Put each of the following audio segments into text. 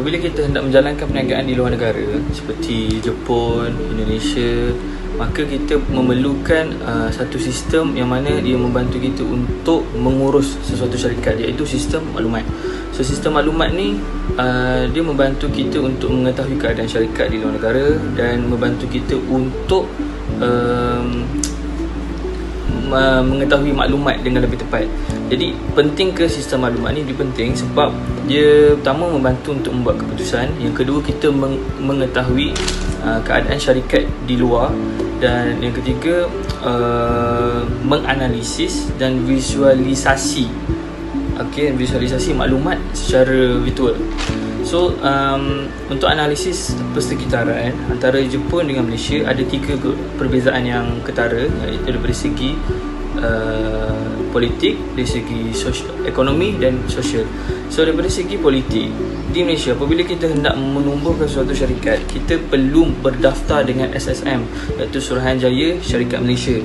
apabila kita hendak menjalankan perniagaan di luar negara seperti Jepun, Indonesia, maka kita memerlukan satu sistem yang mana dia membantu kita untuk mengurus sesuatu syarikat, iaitu sistem maklumat. So sistem maklumat ni dia membantu kita untuk mengetahui keadaan syarikat di luar negara dan membantu kita untuk mengetahui maklumat dengan lebih tepat. Jadi penting ke sistem maklumat ni? Dia penting sebab dia pertama membantu untuk membuat keputusan, yang kedua kita mengetahui keadaan syarikat di luar, dan yang ketiga menganalisis dan visualisasi visualisasi maklumat secara virtual. So untuk analisis persekitaran antara Jepun dengan Malaysia ada 3 perbezaan yang ketara, iaitu daripada segi politik, dari segi ekonomi dan sosial. So daripada segi politik, di Malaysia apabila kita hendak menumbuhkan suatu syarikat, kita perlu berdaftar dengan SSM, iaitu Suruhanjaya Syarikat Malaysia.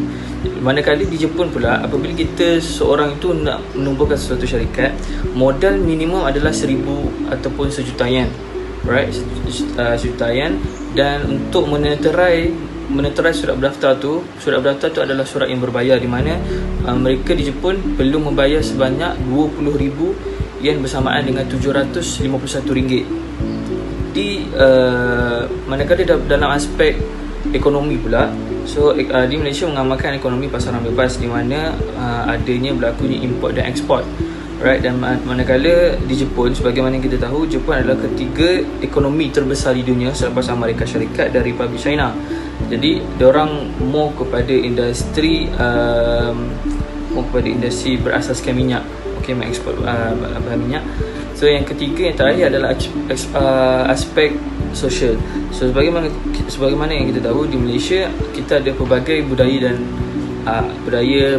Manakala di Jepun pula, apabila kita seorang itu nak menumbuhkan suatu syarikat, modal minimum adalah 1,000 ataupun sejuta yen, right? Sejuta yen. Dan untuk meneterai surat berdaftar tu adalah surat yang berbayar, di mana mereka di Jepun perlu membayar sebanyak 20,000 yen bersamaan dengan RM751. Di manakala dalam aspek ekonomi pula, so di Malaysia mengamalkan ekonomi pasaran bebas, di mana adanya berlakunya import dan ekspor, right? Dan manakala di Jepun, sebagaimana yang kita tahu, Jepun adalah ketiga ekonomi terbesar di dunia selepas Amerika Syarikat dan Republik China. Jadi diorang more kepada industri berasaskan minyak, mengekspor bahan minyak. So yang ketiga, yang terakhir adalah aspek sosial. So sebagaimana yang kita tahu, di Malaysia kita ada pelbagai budaya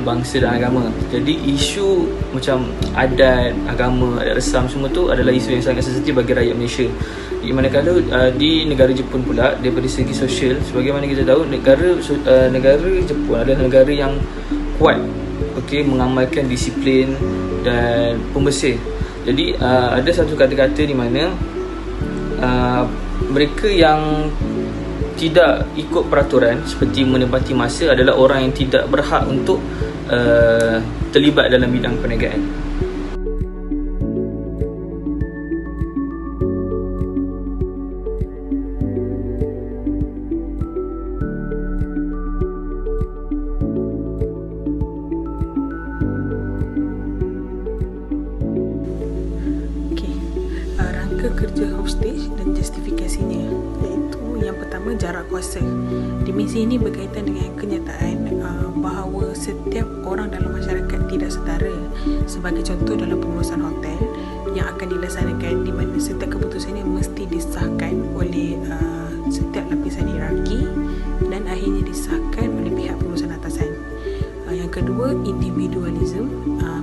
bangsa dan agama. Jadi isu macam adat, agama, adat resam, semua tu adalah isu yang sangat sensitif bagi rakyat Malaysia. Di manakala di negara Jepun pula, daripada segi sosial, sebagaimana kita tahu, negara Jepun adalah negara yang kuat, mengamalkan disiplin dan pembersih. Jadi ada satu kata-kata di mana mereka yang tidak ikut peraturan seperti menepati masa adalah orang yang tidak berhak untuk terlibat dalam bidang perniagaan. Kerja hostage dan justifikasinya, iaitu yang pertama, jarak kuasa. Dimensi ini berkaitan dengan kenyataan bahawa setiap orang dalam masyarakat tidak setara. Sebagai contoh, dalam pengurusan hotel yang akan dilaksanakan, di mana setiap keputusannya mesti disahkan oleh setiap lapisan hierarki dan akhirnya disahkan oleh pihak pengurusan atasan. Yang kedua, individualism,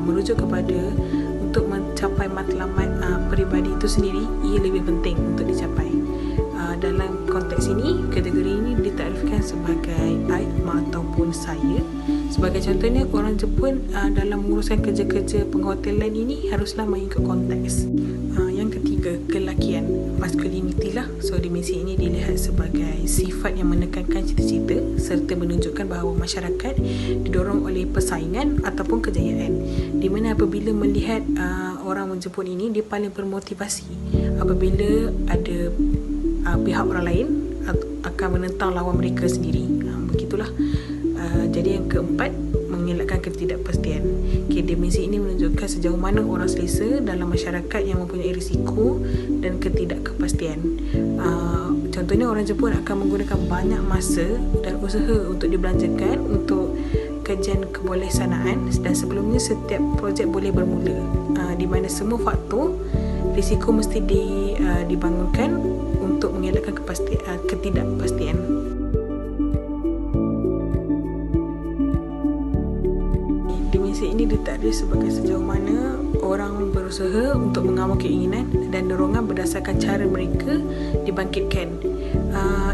merujuk kepada untuk mencapai matlamat peribadi itu sendiri, ia lebih penting untuk dicapai. Dalam konteks ini, kategori ini ditakdirkan sebagai I ataupun saya. Sebagai contohnya, orang Jepun dalam menguruskan kerja-kerja penghotelan ini haruslah mengikut konteks. Yang ketiga, kelakian, masculinity lah. So dimensi ini dilihat sebagai sifat yang menekankan cita-cita serta menunjukkan bahawa masyarakat didorong oleh persaingan ataupun kejayaan, di mana apabila melihat orang Jepun ini, dia paling bermotivasi apabila ada pihak orang lain akan menentang lawan mereka sendiri. Begitulah. Jadi yang keempat, mengelakkan ketidakpastian. Dimensi ini menunjukkan sejauh mana orang selesa dalam masyarakat yang mempunyai risiko dan ketidakpastian. Contohnya, orang Jepun akan menggunakan banyak masa dan usaha untuk dibelanjakan untuk kajian kebolehsanaan, dan sebelumnya setiap projek boleh bermula, di mana semua faktor risiko mesti dibangunkan untuk mengelakkan ketidakpastian. Dimensi ini ditakdir sebagai sejauh mana orang berusaha untuk mengawal keinginan dan dorongan berdasarkan cara mereka dibangkitkan.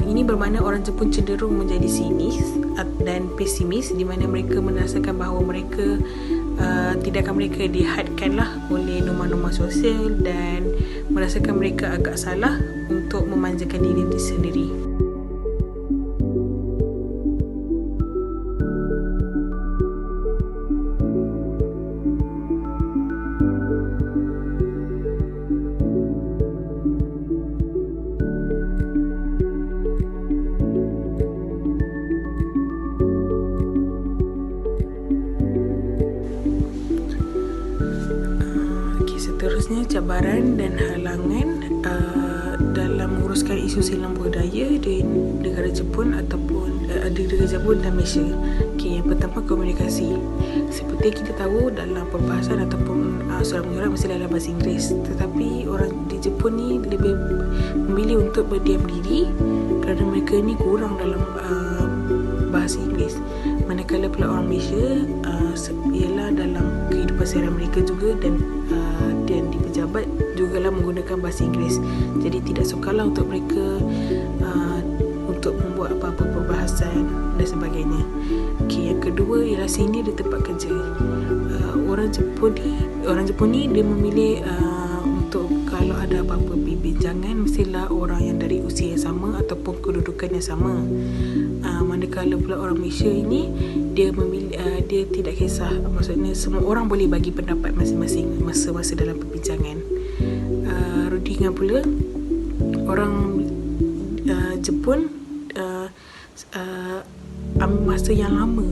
Ini bermakna orang Jepun cenderung menjadi sinis dan pesimis, di mana mereka merasakan bahawa mereka tindakan mereka dihadkanlah oleh norma-norma sosial dan merasakan mereka agak salah untuk memanjakan diri sendiri. Seterusnya, cabaran dan halangan dalam menguruskan isu silang budaya di negara Jepun ataupun di negara Jepun dan Malaysia. Yang pertama, komunikasi. Seperti kita tahu, dalam perbahasan ataupun surat menyurat mesti dalam bahasa Inggeris, tetapi orang di Jepun ni lebih memilih untuk berdiam diri kerana mereka ni kurang dalam bahasa Inggeris. Manakala pula orang Malaysia ialah dalam kehidupan seharian mereka juga dan di pejabat jugalah menggunakan bahasa Inggeris. Jadi tidak sukarlah untuk mereka untuk membuat apa-apa perbahasan dan sebagainya. Yang kedua ialah sini di tempat kerja. Orang Jepun ni dia memilih untuk kalau ada apa-apa perbincangan mestilah orang yang dari usia yang sama ataupun kedudukan yang sama. Manakala pula orang Malaysia ini dia memilih dia tidak kisah, maksudnya semua orang boleh bagi pendapat masing-masing masa-masa dalam perbincangan. Rundingan pula orang Jepun ambil masa yang lama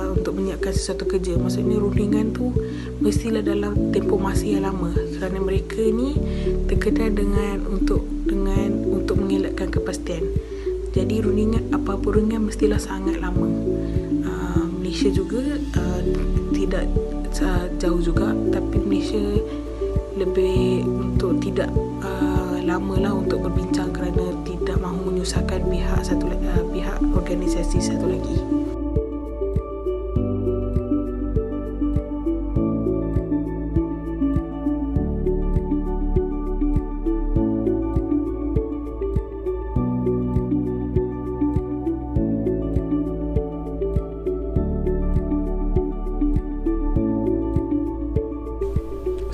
untuk menyiapkan sesuatu kerja. Maksudnya rundingan tu mestilah dalam tempoh masa yang lama kerana mereka ni terkenal dengan untuk mengelakkan kepastian. Jadi rundingan, apa-apa rundingan mestilah sangat lama. Malaysia juga tidak jauh juga, tapi Malaysia lebih untuk tidak lamalah untuk berbincang kerana tidak mahu menyusahkan pihak organisasi satu lagi.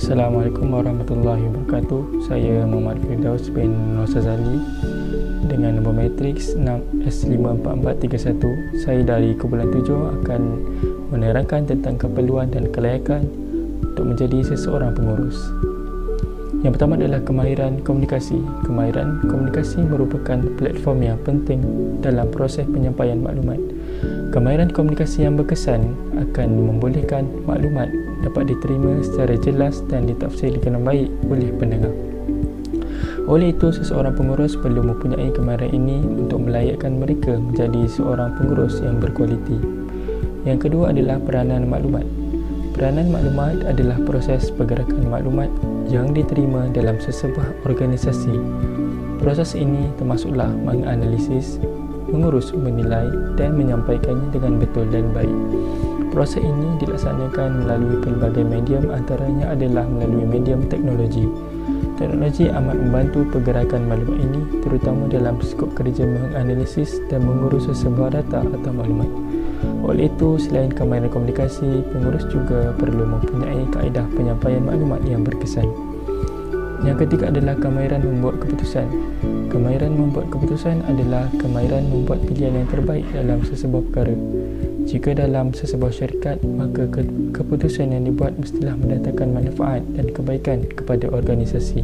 Assalamualaikum warahmatullahi wabarakatuh. Saya Muhammad Firdaus bin Nosazali dengan nombor matriks 6S54431. Saya dari kumpulan 7 akan menerangkan tentang keperluan dan kelayakan untuk menjadi seseorang pengurus. Yang pertama adalah kemahiran komunikasi. Kemahiran komunikasi merupakan platform yang penting dalam proses penyampaian maklumat. Kemahiran komunikasi yang berkesan akan membolehkan maklumat dapat diterima secara jelas dan ditafsir dengan baik oleh pendengar. Oleh itu, seseorang pengurus perlu mempunyai kemahiran ini untuk melayakkan mereka menjadi seorang pengurus yang berkualiti. Yang kedua adalah peranan maklumat. Peranan maklumat adalah proses pergerakan maklumat yang diterima dalam sesebuah organisasi. Proses ini termasuklah menganalisis, mengurus, menilai dan menyampaikannya dengan betul dan baik. Proses ini dilaksanakan melalui pelbagai medium, antaranya adalah melalui medium teknologi. Teknologi amat membantu pergerakan maklumat ini, terutama dalam skop kerja menganalisis dan mengurus sesebuah data atau maklumat. Oleh itu, selain kemahiran komunikasi, pengurus juga perlu mempunyai kaedah penyampaian maklumat yang berkesan. Yang ketiga adalah kemahiran membuat keputusan. Kemahiran membuat keputusan adalah kemahiran membuat pilihan yang terbaik dalam sesebuah perkara. Jika dalam sesebuah syarikat, maka keputusan yang dibuat mestilah mendatangkan manfaat dan kebaikan kepada organisasi.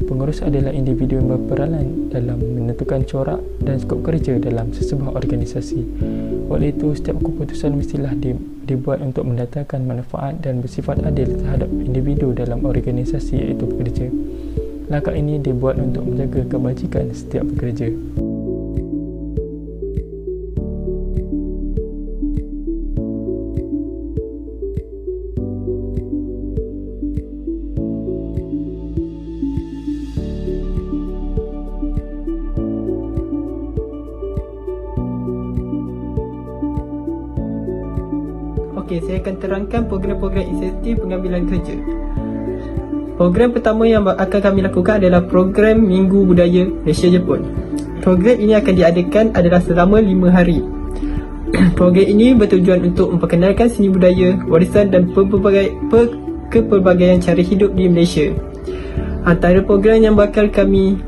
Pengurus adalah individu yang berperanan dalam menentukan corak dan skop kerja dalam sesebuah organisasi. Oleh itu, setiap keputusan mestilah dibuat untuk mendatangkan manfaat dan bersifat adil terhadap individu dalam organisasi iaitu pekerja. Langkah ini dibuat untuk menjaga kebajikan setiap pekerja. Okey, saya akan terangkan program-program insentif pengambilan kerja. Program pertama yang akan kami lakukan adalah program Minggu Budaya Malaysia Jepun. Program ini akan diadakan adalah selama 5 hari. Program ini bertujuan untuk memperkenalkan seni budaya, warisan dan kepelbagaian cara hidup di Malaysia. Antara program yang bakal kami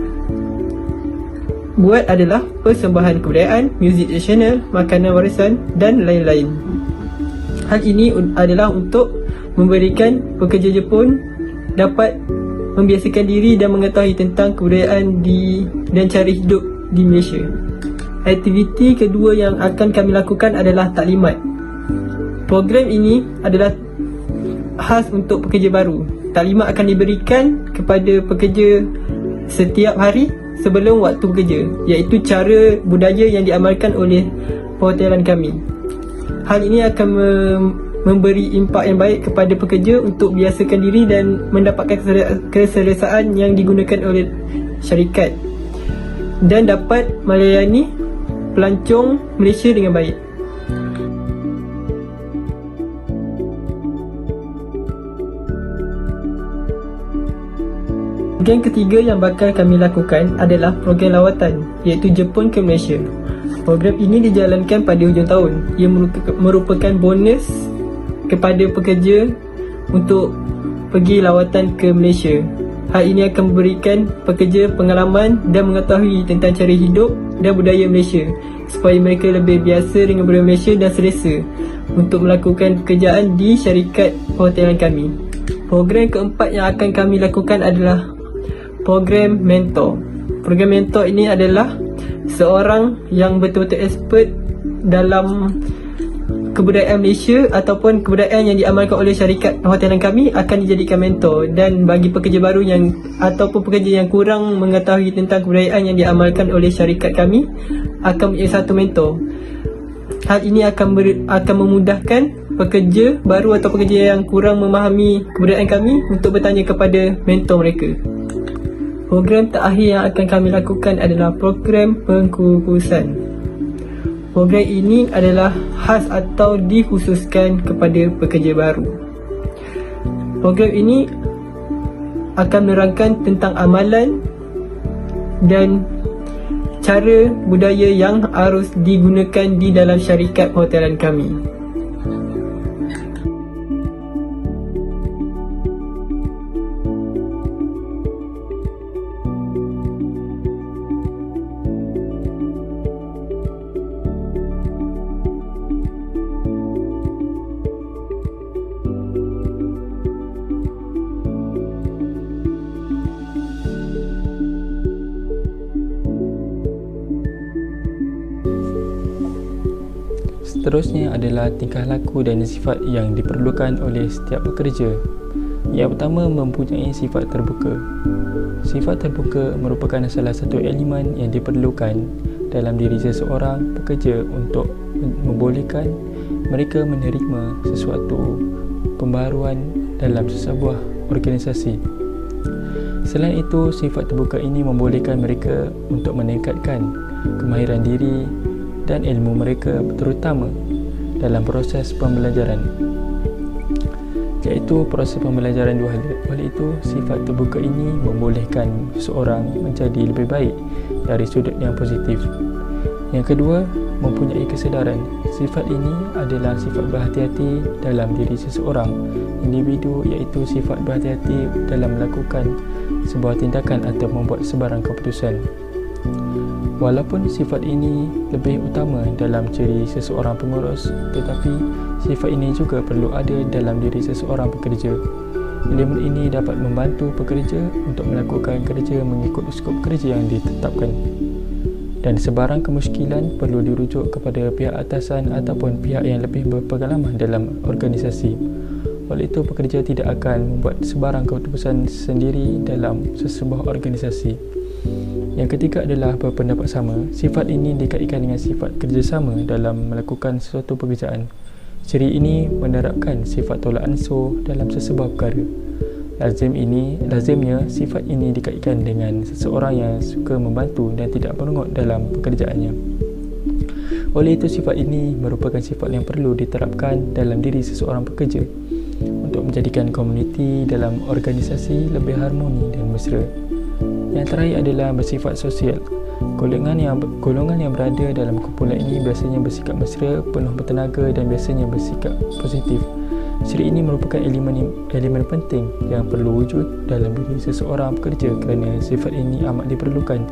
buat adalah persembahan kebudayaan, muzik tradisional, makanan warisan dan lain-lain. Hal ini adalah untuk memberikan pekerja Jepun dapat membiasakan diri dan mengetahui tentang kebudayaan dan cara hidup di Malaysia. Aktiviti kedua yang akan kami lakukan adalah taklimat. Program ini adalah khas untuk pekerja baru. Taklimat akan diberikan kepada pekerja setiap hari sebelum waktu bekerja, iaitu cara budaya yang diamalkan oleh perhotelan kami. Hal ini akan memberi impak yang baik kepada pekerja untuk biasakan diri dan mendapatkan keselesaan yang digunakan oleh syarikat dan dapat melayani pelancong Malaysia dengan baik. Program ketiga yang bakal kami lakukan adalah program lawatan, iaitu Jepun ke Malaysia. Program ini dijalankan pada hujung tahun. Ia merupakan bonus kepada pekerja untuk pergi lawatan ke Malaysia. Hal ini akan memberikan pekerja pengalaman dan mengetahui tentang cara hidup dan budaya Malaysia supaya mereka lebih biasa dengan budaya Malaysia dan selesa untuk melakukan pekerjaan di syarikat perhotelan kami. Program keempat yang akan kami lakukan adalah program mentor. Program mentor ini adalah seorang yang betul-betul expert dalam kebudayaan Malaysia ataupun kebudayaan yang diamalkan oleh syarikat perhotelan kami akan dijadikan mentor, dan bagi pekerja baru yang ataupun pekerja yang kurang mengetahui tentang kebudayaan yang diamalkan oleh syarikat kami akan menjadi satu mentor. Hal ini akan memudahkan pekerja baru atau pekerja yang kurang memahami kebudayaan kami untuk bertanya kepada mentor mereka. Program terakhir yang akan kami lakukan adalah program pengkurusan. Program ini adalah khas atau dikhususkan kepada pekerja baru. Program ini akan menerangkan tentang amalan dan cara budaya yang harus digunakan di dalam syarikat perhotelan kami. Seterusnya adalah tingkah laku dan sifat yang diperlukan oleh setiap pekerja. Yang pertama, mempunyai sifat terbuka. Sifat terbuka merupakan salah satu elemen yang diperlukan dalam diri seseorang pekerja untuk membolehkan mereka menerima sesuatu pembaharuan dalam sebuah organisasi. Selain itu, sifat terbuka ini membolehkan mereka untuk meningkatkan kemahiran diri dan ilmu mereka, terutama dalam proses pembelajaran, iaitu proses pembelajaran dua hal. Oleh itu, sifat terbuka ini membolehkan seseorang menjadi lebih baik dari sudut yang positif. Yang kedua, mempunyai kesedaran. Sifat ini adalah sifat berhati-hati dalam diri seseorang individu, iaitu sifat berhati-hati dalam melakukan sebuah tindakan atau membuat sebarang keputusan. Walaupun sifat ini lebih utama dalam ciri seseorang pengurus, tetapi sifat ini juga perlu ada dalam diri seseorang pekerja. Elemen ini dapat membantu pekerja untuk melakukan kerja mengikut skop kerja yang ditetapkan, dan sebarang kemusykilan perlu dirujuk kepada pihak atasan ataupun pihak yang lebih berpengalaman dalam organisasi. Oleh itu, pekerja tidak akan membuat sebarang keputusan sendiri dalam sesebuah organisasi. Yang ketiga adalah berpendapat sama. Sifat ini dikaitkan dengan sifat kerjasama dalam melakukan sesuatu pekerjaan. Ciri ini menerapkan sifat tolak ansur dalam sesebuah perkara. Lazimnya sifat ini dikaitkan dengan seseorang yang suka membantu dan tidak merengut dalam pekerjaannya. Oleh itu, sifat ini merupakan sifat yang perlu diterapkan dalam diri seseorang pekerja untuk menjadikan komuniti dalam organisasi lebih harmoni dan mesra. Yang terakhir adalah bersifat sosial. Golongan yang berada dalam kumpulan ini biasanya bersikap mesra, penuh bertenaga dan biasanya bersikap positif. Ciri ini merupakan elemen penting yang perlu wujud dalam diri seseorang pekerja kerana sifat ini amat diperlukan,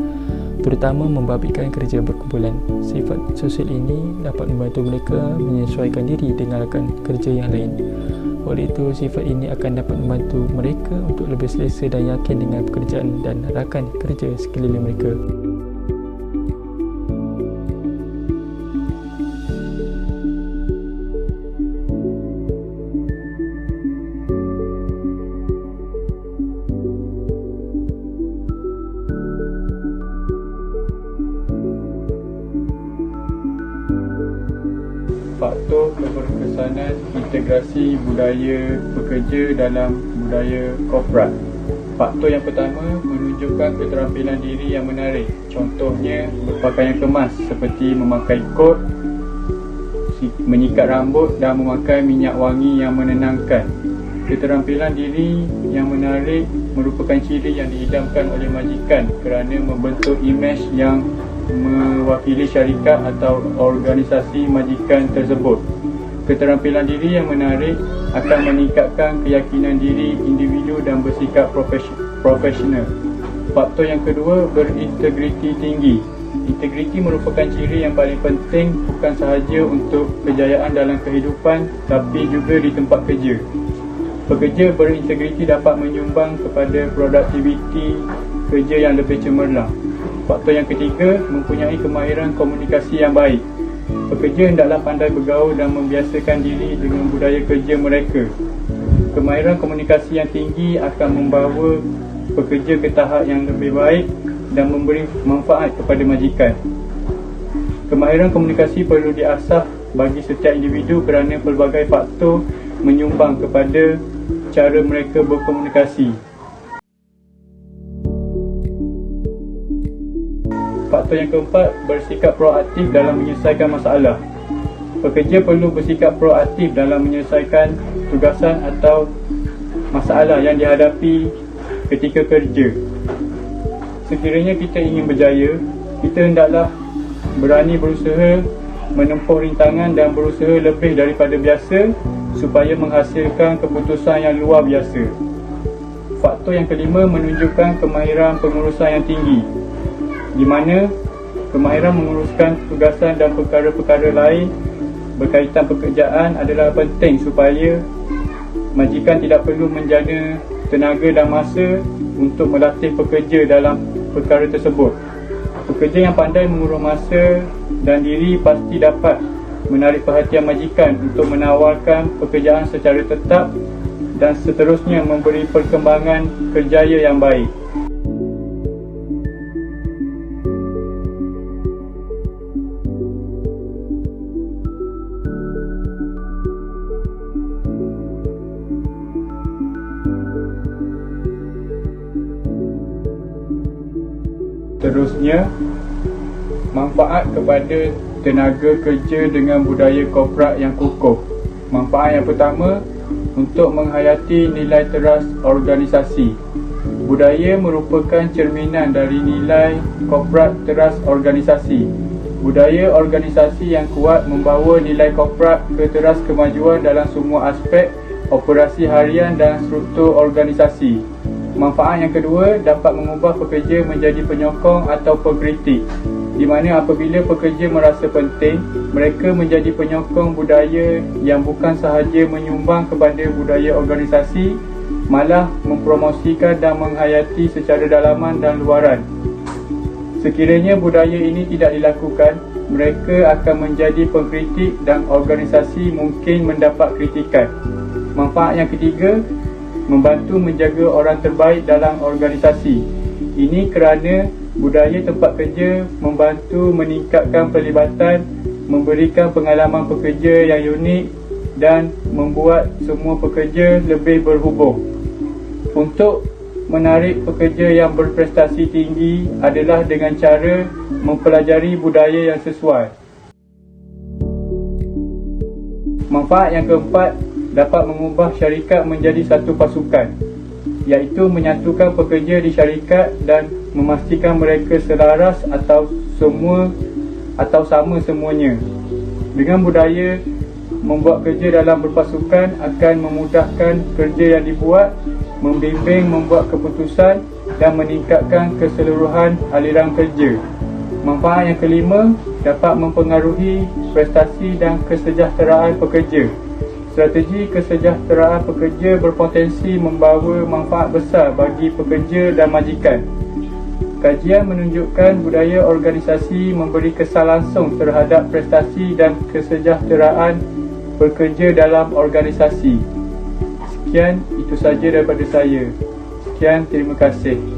terutama membabitkan kerja berkumpulan. Sifat sosial ini dapat membantu mereka menyesuaikan diri dengan rakan kerja yang lain. Oleh itu, sifat ini akan dapat membantu mereka untuk lebih selesa dan yakin dengan pekerjaan dan rakan kerja sekeliling mereka. Faktor keberkesanan integrasi budaya pekerja dalam budaya korporat. Faktor yang pertama menunjukkan keterampilan diri yang menarik. Contohnya berpakaian kemas seperti memakai kot, menyikat rambut dan memakai minyak wangi yang menenangkan. Keterampilan diri yang menarik merupakan ciri yang diidamkan oleh majikan kerana membentuk imej yang mewakili syarikat atau organisasi majikan tersebut. Keterampilan diri yang menarik akan meningkatkan keyakinan diri individu dan bersikap profesional. Faktor yang kedua, berintegriti tinggi. Integriti merupakan ciri yang paling penting bukan sahaja untuk kejayaan dalam kehidupan tapi juga di tempat kerja. Pekerja berintegriti dapat menyumbang kepada produktiviti kerja yang lebih cemerlang. Faktor yang ketiga, mempunyai kemahiran komunikasi yang baik. Pekerja hendaklah pandai bergaul dan membiasakan diri dengan budaya kerja mereka. Kemahiran komunikasi yang tinggi akan membawa pekerja ke tahap yang lebih baik dan memberi manfaat kepada majikan. Kemahiran komunikasi perlu diasah bagi setiap individu kerana pelbagai faktor menyumbang kepada cara mereka berkomunikasi. Faktor yang keempat, bersikap proaktif dalam menyelesaikan masalah. Pekerja perlu bersikap proaktif dalam menyelesaikan tugasan atau masalah yang dihadapi ketika kerja. Sekiranya kita ingin berjaya, kita hendaklah berani berusaha menempuh rintangan dan berusaha lebih daripada biasa supaya menghasilkan keputusan yang luar biasa. Faktor yang kelima menunjukkan kemahiran pengurusan yang tinggi, di mana kemahiran menguruskan tugasan dan perkara-perkara lain berkaitan pekerjaan adalah penting supaya majikan tidak perlu menjana tenaga dan masa untuk melatih pekerja dalam perkara tersebut. Pekerja yang pandai mengurus masa dan diri pasti dapat menarik perhatian majikan untuk menawarkan pekerjaan secara tetap dan seterusnya memberi perkembangan kerjaya yang baik. Seterusnya, manfaat kepada tenaga kerja dengan budaya korporat yang kukuh. Manfaat yang pertama, untuk menghayati nilai teras organisasi. Budaya merupakan cerminan dari nilai korporat teras organisasi. Budaya organisasi yang kuat membawa nilai korporat ke teras kemajuan dalam semua aspek operasi harian dan struktur organisasi. Manfaat yang kedua, dapat mengubah pekerja menjadi penyokong atau pengkritik, di mana apabila pekerja merasa penting, mereka menjadi penyokong budaya yang bukan sahaja menyumbang kepada budaya organisasi, malah mempromosikan dan menghayati secara dalaman dan luaran. Sekiranya budaya ini tidak dilakukan, mereka akan menjadi pengkritik dan organisasi mungkin mendapat kritikan. Manfaat yang ketiga, membantu menjaga orang terbaik dalam organisasi. Ini kerana budaya tempat kerja membantu meningkatkan pelibatan, memberikan pengalaman pekerja yang unik dan membuat semua pekerja lebih berhubung. Untuk menarik pekerja yang berprestasi tinggi adalah dengan cara mempelajari budaya yang sesuai. Manfaat yang keempat, dapat mengubah syarikat menjadi satu pasukan, iaitu menyatukan pekerja di syarikat dan memastikan mereka selaras atau sama semuanya. Dengan budaya membuat kerja dalam berpasukan akan memudahkan kerja yang dibuat, membimbing membuat keputusan dan meningkatkan keseluruhan aliran kerja. Manfaat yang kelima, dapat mempengaruhi prestasi dan kesejahteraan pekerja. Strategi kesejahteraan pekerja berpotensi membawa manfaat besar bagi pekerja dan majikan. Kajian menunjukkan budaya organisasi memberi kesan langsung terhadap prestasi dan kesejahteraan pekerja dalam organisasi. Sekian, itu saja daripada saya. Sekian, terima kasih.